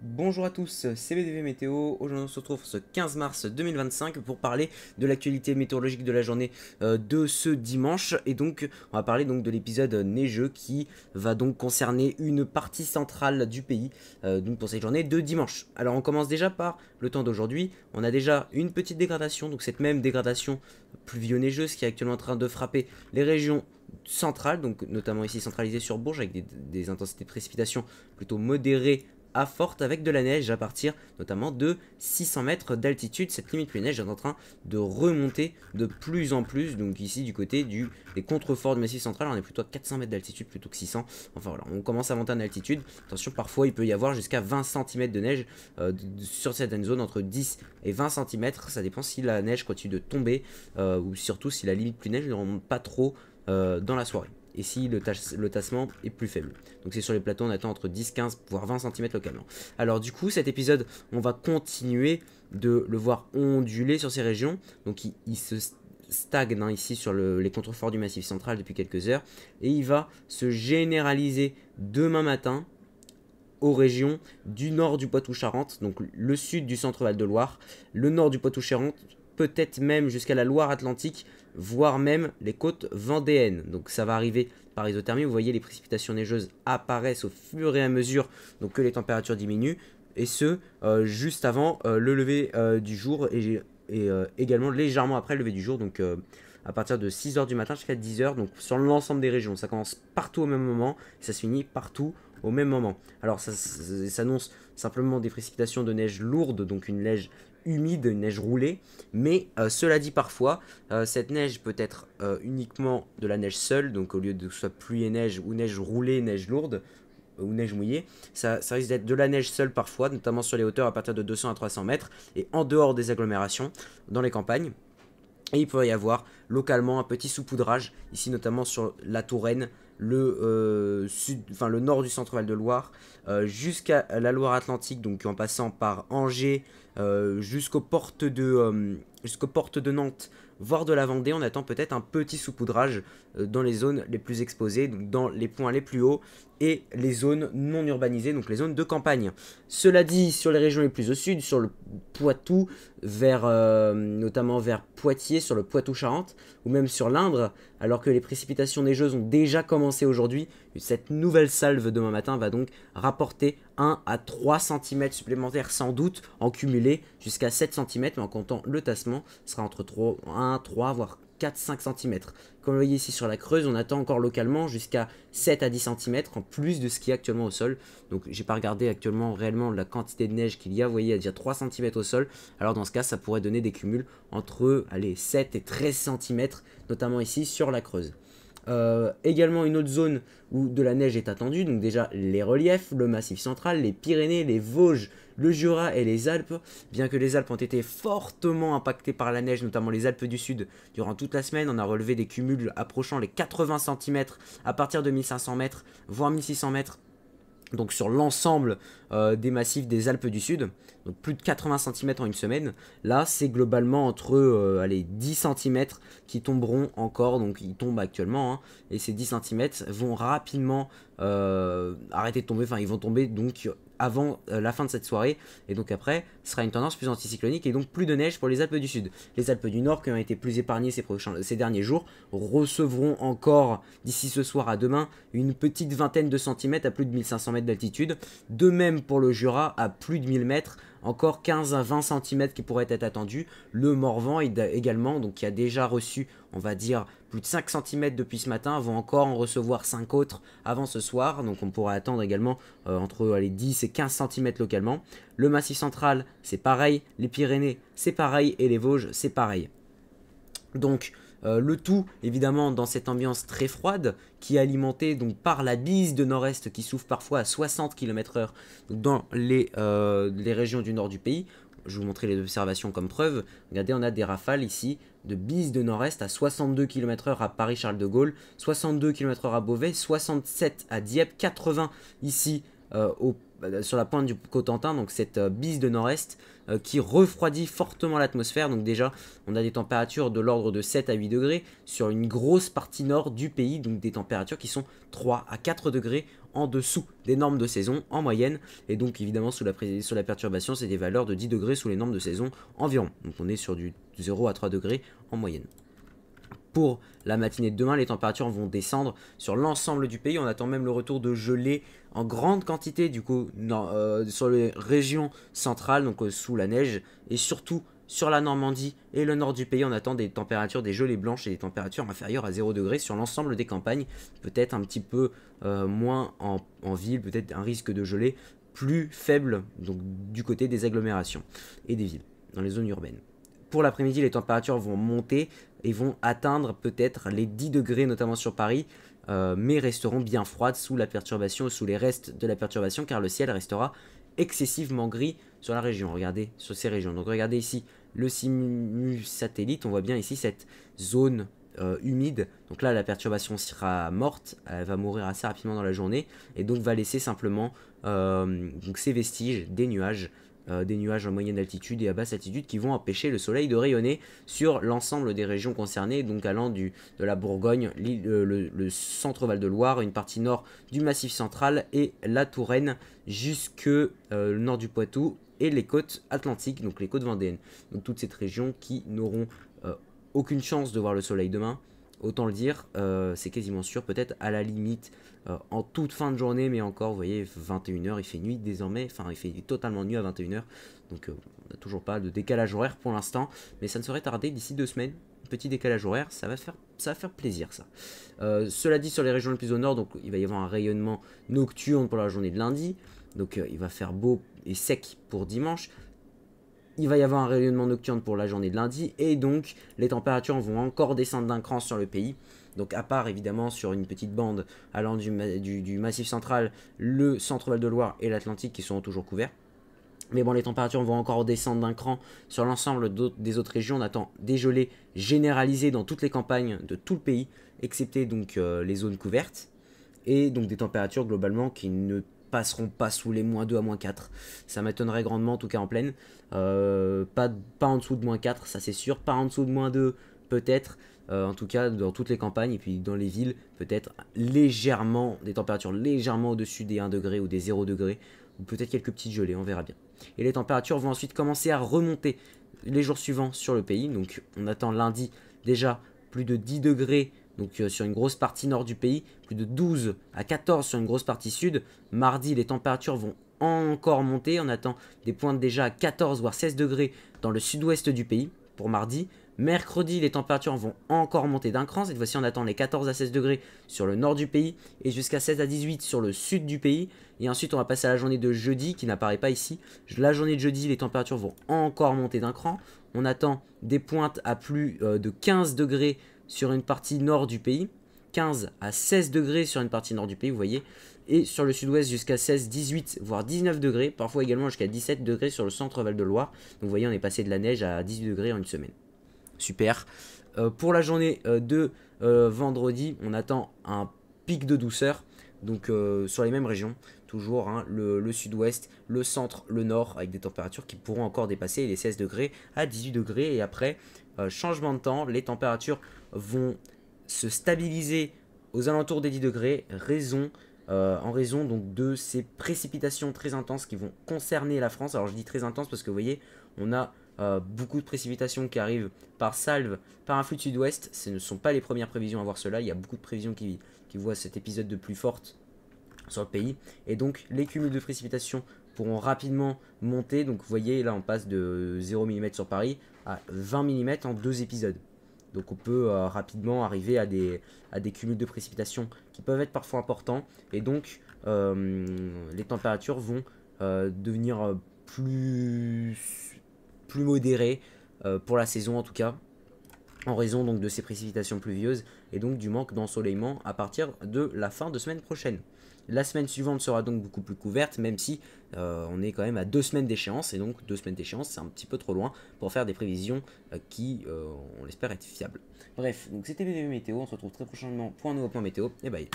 Bonjour à tous, c'est BDV Météo. Aujourd'hui, on se retrouve ce 15 mars 2025 pour parler de l'actualité météorologique de la journée de ce dimanche. Et donc, on va parler donc de l'épisode neigeux qui va donc concerner une partie centrale du pays donc pour cette journée de dimanche. Alors, on commence déjà par le temps d'aujourd'hui. On a déjà une petite dégradation, donc cette même dégradation pluvio-neigeuse qui est actuellement en train de frapper les régions centrales, donc notamment ici centralisées sur Bourges avec des intensités de précipitation plutôt modérées à forte avec de la neige à partir notamment de 600 mètres d'altitude. Cette limite pluie-neige est en train de remonter de plus en plus. Donc ici du côté des contreforts du Massif central, on est plutôt à 400 mètres d'altitude plutôt que 600. Enfin voilà, on commence à monter en altitude. Attention, parfois il peut y avoir jusqu'à 20 cm de neige sur certaines zones, entre 10 et 20 cm. Ça dépend si la neige continue de tomber ou surtout si la limite pluie-neige ne remonte pas trop dans la soirée et si le tassement est plus faible. Donc c'est sur les plateaux, on attend entre 10, 15, voire 20 cm localement. Alors du coup, cet épisode, on va continuer de le voir onduler sur ces régions. Donc il se stagne ici sur les contreforts du Massif central depuis quelques heures. Et il va se généraliser demain matin aux régions du nord du Poitou-Charentes, donc le sud du centre-Val de Loire, le nord du Poitou-Charentes, peut-être même jusqu'à la Loire-Atlantique, voire même les côtes vendéennes. Donc ça va arriver par isothermie. Vous voyez, les précipitations neigeuses apparaissent au fur et à mesure donc que les températures diminuent, et ce juste avant le lever du jour et également légèrement après le lever du jour. Donc à partir de 6h du matin jusqu'à 10h, donc sur l'ensemble des régions. Ça commence partout au même moment et ça se finit partout au même moment. Alors ça s'annonce simplement des précipitations de neige lourde, donc une neige humide, une neige roulée, mais cela dit, parfois cette neige peut être uniquement de la neige seule, donc au lieu de que ce soit pluie et neige ou neige roulée, neige lourde ou neige mouillée, ça risque d'être de la neige seule parfois, notamment sur les hauteurs à partir de 200 à 300 mètres et en dehors des agglomérations, dans les campagnes. Et il peut y avoir localement un petit saupoudrage, ici notamment sur la Touraine, le nord du centre-Val de Loire, jusqu'à la Loire-Atlantique, donc en passant par Angers, jusqu'aux portes de Nantes, voire de la Vendée. On attend peut-être un petit saupoudrage dans les zones les plus exposées, donc dans les points les plus hauts et les zones non urbanisées, donc les zones de campagne. Cela dit, sur les régions les plus au sud, sur le Poitou, notamment vers Poitiers, sur le Poitou-Charentes, ou même sur l'Indre, alors que les précipitations neigeuses ont déjà commencé aujourd'hui, cette nouvelle salve demain matin va donc rapporter 1 à 3 cm supplémentaires sans doute, en cumulé jusqu'à 7 cm, mais en comptant le tassement, sera entre 1, 3, voire 4-5 cm. Comme vous voyez ici sur la Creuse, on attend encore localement jusqu'à 7 à 10 cm en plus de ce qui est actuellement au sol. Donc j'ai pas regardé actuellement réellement la quantité de neige qu'il y a. Vous voyez, il y a déjà 3 cm au sol. Alors dans ce cas, ça pourrait donner des cumuls entre 7 et 13 cm, notamment ici sur la Creuse. Également une autre zone où de la neige est attendue, donc déjà les reliefs, le Massif central, les Pyrénées, les Vosges, le Jura et les Alpes. Bien que les Alpes ont été fortement impactées par la neige, notamment les Alpes du Sud, durant toute la semaine, on a relevé des cumuls approchant les 80 cm à partir de 1500 mètres, voire 1600 mètres. Donc sur l'ensemble des massifs des Alpes du Sud, donc plus de 80 cm en une semaine. Là, c'est globalement entre 10 cm qui tomberont encore, donc ils tombent actuellement, hein, et ces 10 cm vont rapidement arrêter de tomber, enfin ils vont tomber donc avant la fin de cette soirée, et donc après, ce sera une tendance plus anticyclonique, et donc plus de neige pour les Alpes du Sud. Les Alpes du Nord, qui ont été plus épargnées ces derniers jours, recevront encore, d'ici ce soir à demain, une petite vingtaine de centimètres à plus de 1500 mètres d'altitude. De même pour le Jura, à plus de 1000 mètres, encore 15 à 20 cm qui pourraient être attendus. Le Morvan également, donc qui a déjà reçu, on va dire, plus de 5 cm depuis ce matin, vont encore en recevoir 5 autres avant ce soir. Donc on pourra attendre également entre 10 et 15 cm localement. Le Massif central, c'est pareil. Les Pyrénées, c'est pareil. Et les Vosges, c'est pareil. Donc le tout évidemment dans cette ambiance très froide qui est alimentée donc par la bise de nord-est qui souffle parfois à 60 km/h dans les régions du nord du pays. Je vais vous montrer les observations comme preuve. Regardez, on a des rafales ici de bise de nord-est à 62 km/h à Paris-Charles de Gaulle, 62 km/h à Beauvais, 67 à Dieppe, 80 ici sur la pointe du Cotentin, donc cette bise de nord-est qui refroidit fortement l'atmosphère. Donc déjà, on a des températures de l'ordre de 7 à 8 degrés sur une grosse partie nord du pays, donc des températures qui sont 3 à 4 degrés en dessous des normes de saison en moyenne. Et donc évidemment sous la perturbation, c'est des valeurs de 10 degrés sous les normes de saison environ. Donc on est sur du 0 à 3 degrés en moyenne. Pour la matinée de demain, les températures vont descendre sur l'ensemble du pays. On attend même le retour de gelée en grande quantité du coup sur les régions centrales, donc sous la neige, et surtout sur la Normandie et le nord du pays. On attend des températures, des gelées blanches et des températures inférieures à 0 degré sur l'ensemble des campagnes. Peut-être un petit peu moins en ville, peut-être un risque de gelée plus faible donc, du côté des agglomérations et des villes, dans les zones urbaines. Pour l'après-midi, les températures vont monter et vont atteindre peut-être les 10 degrés, notamment sur Paris, mais resteront bien froides sous la perturbation, sous les restes de la perturbation, car le ciel restera excessivement gris sur la région. Regardez, sur ces régions. Donc regardez ici le simu satellite, on voit bien ici cette zone humide. Donc là, la perturbation sera morte, elle va mourir assez rapidement dans la journée, et donc va laisser simplement donc ces vestiges des nuages en moyenne altitude et à basse altitude qui vont empêcher le soleil de rayonner sur l'ensemble des régions concernées, donc allant de la Bourgogne, le centre Val-de-Loire, une partie nord du Massif central et la Touraine jusque le nord du Poitou et les côtes atlantiques, donc les côtes vendéennes. Donc toute cette région qui n'auront aucune chance de voir le soleil demain. Autant le dire, c'est quasiment sûr, peut-être à la limite en toute fin de journée, mais encore, vous voyez, 21h, il fait nuit désormais, enfin il fait totalement nuit à 21h, donc on n'a toujours pas de décalage horaire pour l'instant, mais ça ne serait tardé d'ici 2 semaines, petit décalage horaire, ça va faire plaisir ça. Cela dit, sur les régions les plus au nord, donc il va y avoir un rayonnement nocturne pour la journée de lundi, donc il va faire beau et sec pour dimanche. Il va y avoir un rayonnement nocturne pour la journée de lundi et donc les températures vont encore descendre d'un cran sur le pays. Donc à part évidemment sur une petite bande allant du Massif central, le centre Val-de-Loire et l'Atlantique qui seront toujours couverts. Mais bon, les températures vont encore descendre d'un cran sur l'ensemble des autres régions. On attend des gelées généralisées dans toutes les campagnes de tout le pays, excepté donc les zones couvertes. Et donc des températures globalement qui ne passeront pas sous les -2 à -4. Ça m'étonnerait grandement, en tout cas en pleine. Pas en dessous de -4, ça c'est sûr. Pas en dessous de -2, peut-être. En tout cas, dans toutes les campagnes et puis dans les villes, peut-être légèrement, des températures légèrement au-dessus des 1 degré ou des 0 degré. Ou peut-être quelques petites gelées, on verra bien. Et les températures vont ensuite commencer à remonter les jours suivants sur le pays. Donc on attend lundi déjà plus de 10 degrés. Donc sur une grosse partie nord du pays, plus de 12 à 14 sur une grosse partie sud. Mardi, les températures vont encore monter. On attend des pointes déjà à 14 voire 16 degrés dans le sud-ouest du pays pour mardi. Mercredi, les températures vont encore monter d'un cran. Cette fois-ci, on attend les 14 à 16 degrés sur le nord du pays et jusqu'à 16 à 18 sur le sud du pays. Et ensuite, on va passer à la journée de jeudi qui n'apparaît pas ici. La journée de jeudi, les températures vont encore monter d'un cran. On attend des pointes à plus de 15 degrés sur une partie nord du pays, 15 à 16 degrés sur une partie nord du pays, vous voyez, et sur le sud-ouest jusqu'à 16, 18, voire 19 degrés, parfois également jusqu'à 17 degrés sur le centre Val-de-Loire. Donc vous voyez, on est passé de la neige à 18 degrés en une semaine. Super. Pour la journée de vendredi, on attend un pic de douceur, donc sur les mêmes régions, toujours hein, le sud-ouest, le centre, le nord, avec des températures qui pourront encore dépasser les 16 degrés à 18 degrés, et après, changement de temps, les températures vont se stabiliser aux alentours des 10 degrés, en raison donc de ces précipitations très intenses qui vont concerner la France. Alors je dis très intenses parce que vous voyez, on a beaucoup de précipitations qui arrivent par salve, par un flux de sud-ouest. Ce ne sont pas les premières prévisions à voir cela, il y a beaucoup de prévisions qui voient cet épisode de pluie forte sur le pays. Et donc les cumuls de précipitations pourront rapidement monter. Donc vous voyez, là on passe de 0 mm sur Paris à 20 mm en 2 épisodes. Donc on peut rapidement arriver à des cumuls de précipitations qui peuvent être parfois importants. Et donc les températures vont devenir plus modérées pour la saison en tout cas. En raison donc de ces précipitations pluvieuses et donc du manque d'ensoleillement à partir de la fin de semaine prochaine. La semaine suivante sera donc beaucoup plus couverte, même si on est quand même à 2 semaines d'échéance, et donc 2 semaines d'échéance c'est un petit peu trop loin pour faire des prévisions qui, on l'espère, être fiables. Bref, donc c'était BDV Météo, on se retrouve très prochainement pour un nouveau point météo, et bye.